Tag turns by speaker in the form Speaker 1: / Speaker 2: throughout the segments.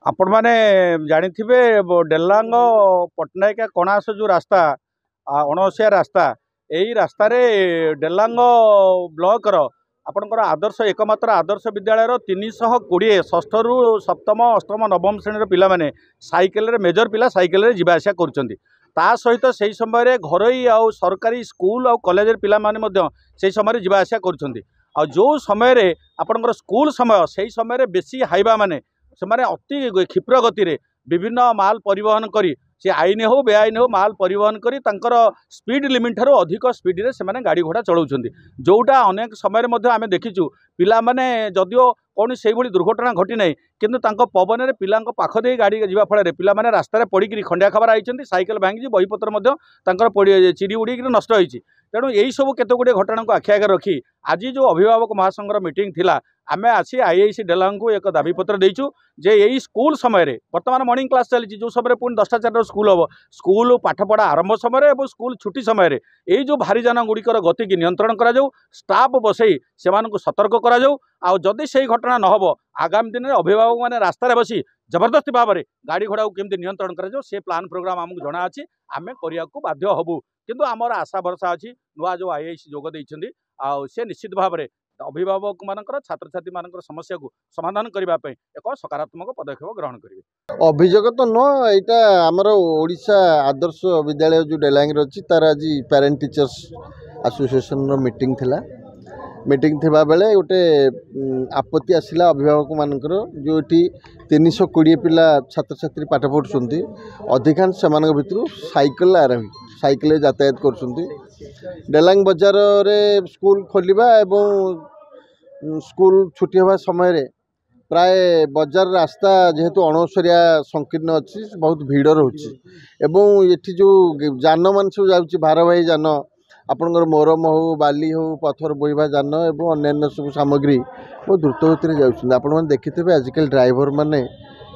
Speaker 1: आपण मैंने जानी डेलांग पटनायक कणास जो रास्ता 79 रास्ता यही रास्तार डेलांग ब्लॉक आपणकर आदर्श एकमात्र आदर्श विद्यालय 320 षष्ठ रु सप्तम अष्टम नवम श्रेणी पिला माने साइकेल मेजर पिला साइकेल जावासिया कर सहित से समय घरोई आ सरकारी स्कूल आ कॉलेज पिला माने से समय जावासिया कर जो समय आपणकर स्कूल समय से समय बेसी हाइबा माने से अति क्षिप्र गति रे विभिन्न माल परिवहन करी से आईन हो बेआईन हो माल परिवहन करी तांकर स्पीड लिमिट ठारो अधिक स्पीड रे से गाड़ी घोड़ा चलाउछन्ती जोटा अनेक समय आम देखीचु पिला माने जदिओ कौन से दुर्घटना घटी ना किंतु पवन में पिला पाख दे गाड़ी जावा फल पिला माने रास्तार पड़ी खंडिया खबर आई साइकेल भांगी बहीपत्र चिरी उड़ी नष्ट होती तेणु यही सब केते गुड़े घटना को आखि आगे रखी आज जो अभिभावक महासंघर मीटिंग थिला आमे आसी आईआईसी डेलांग को एक दाबीपत्र देचु जे यही स्कूल समय बर्तमान मॉर्निंग क्लास चली जो समय पुणी 10टा 4 स्कूल हम स्कूल पाठपढ़ा आरंभ समय और स्कूल छुट्टी समय यही जो भारी जान गुड़िकर गति की नियंत्रण करा स्टाफ बसई से सतर्क करा जदि से घटना न हो आगामी दिन में अभिभावक मैंने रास्तार बसी जबरदस्ती भाव में गाड़ी घोड़ा को केमती नियंत्रण करा से प्लान प्रोग्राम आमको जना अच्छी आम करने को बाध्य हबू किंतु आमर आशा भरसा अच्छी नुआ जो आईआईसी जोग देइछन्ती से निश्चित भाव में अभिभावक मानकर छात्र छात्री मानकर समस्या को समाधान करने एक सकारात्मक पदक्षेप ग्रहण करेंगे।
Speaker 2: अभियोग तो नुह यहाँ आमर ओडिशा आदर्श विद्यालय जो डेलांग अच्छी तार आज पेरेंट टीचर्स एसोसिएशन मीटिंग थिला मीटिंग थिबा बेले गोटे आपत्ति आसिला अभिभावक मानकर जो ये 320 पिला छात्र छात्री पाठ पढ़ुंट अधिकांश से भितर साइकेल आरोही साइकेल यातायात कर डेलांग बजार रे स्कूल खोलिबा एवं स्कूल छुट्टी होगा समय प्राय बजार रास्ता जेहेतु अणसरिया संकीर्ण अच्छी बहुत भीड़ रोचे एवं ये जो जान मान सब जाऊँगी भारवाही जान आपणकर मोरम हो बाली हो पथर बोहवा जान और अन्य सब सामग्री बहुत द्रुत गति जाऊँ आपण देखिथे आजिकल ड्राइवर मैंने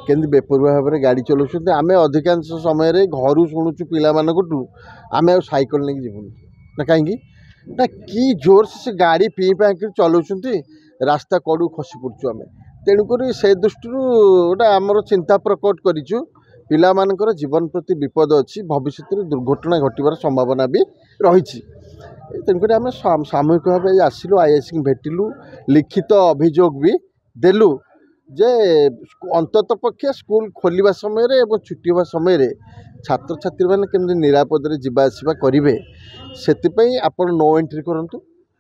Speaker 2: केमती बेपरुआ भाव में गाड़ी चलाऊँ आम अधिकांश समय घर शुणुचु पिला आम साइकेल नहीं जीवन ना कहीं ना कि जोर से गाड़ी पी पाक चलाऊँ रास्ता कड़ू खसी पड़ू आम तेणुक से दृष्टि गोटे आमर चिंता प्रकट करूँ पिला मानकर जीवन प्रति विपद अच्छी भविष्य में दुर्घटना घटवार संभावना भी रही तेणुक आम सामूहिक भाव आसिलु आईआईसी भेटिलु लिखित अभियोग भी देलु जे अंतत पक्षे स्कूल खोलिबा समय एवं छुट्टी होगा समय छात्र छात्री मैंने केमती निरापद जावा आसवा करेंगे से आपण नो एंट्री करूँ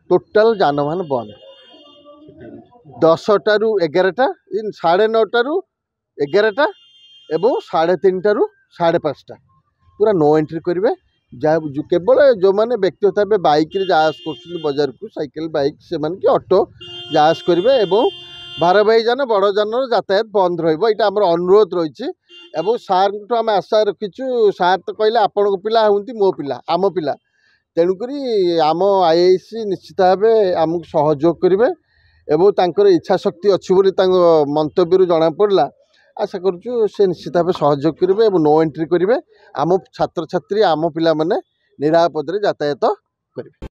Speaker 2: टोटाल जानवाहन बंद 10टा ରୁ 11टा 9:30 ରୁ 11टा एवं 3:30 ରୁ 5:30 पूरा नो एंट्री करेंगे जहाँ केवल जो मैंने व्यक्तिगत भाव बाइक जास कर बजार को साइकेल बाइक से ऑटो जास करेंगे एवं भारवाही जान बड़ जान यातायात बंद रहा अनुरोध रही सार आम आशा रखीचु सार तो कहले आपण पिला हूँ मो पिला आम पिला तेणुक आम आईआईसी निश्चित भाव आमको सहयोग करेंगे एवं तांकर इच्छा शक्ति अच्छी बोली मंतव्य जना पड़ा आशा करुँ से निश्चित भाव सहयोग करेंगे और नो एंट्री करेंगे आम छात्र छात्री आम पिला माने निरापद यातायात करेंगे।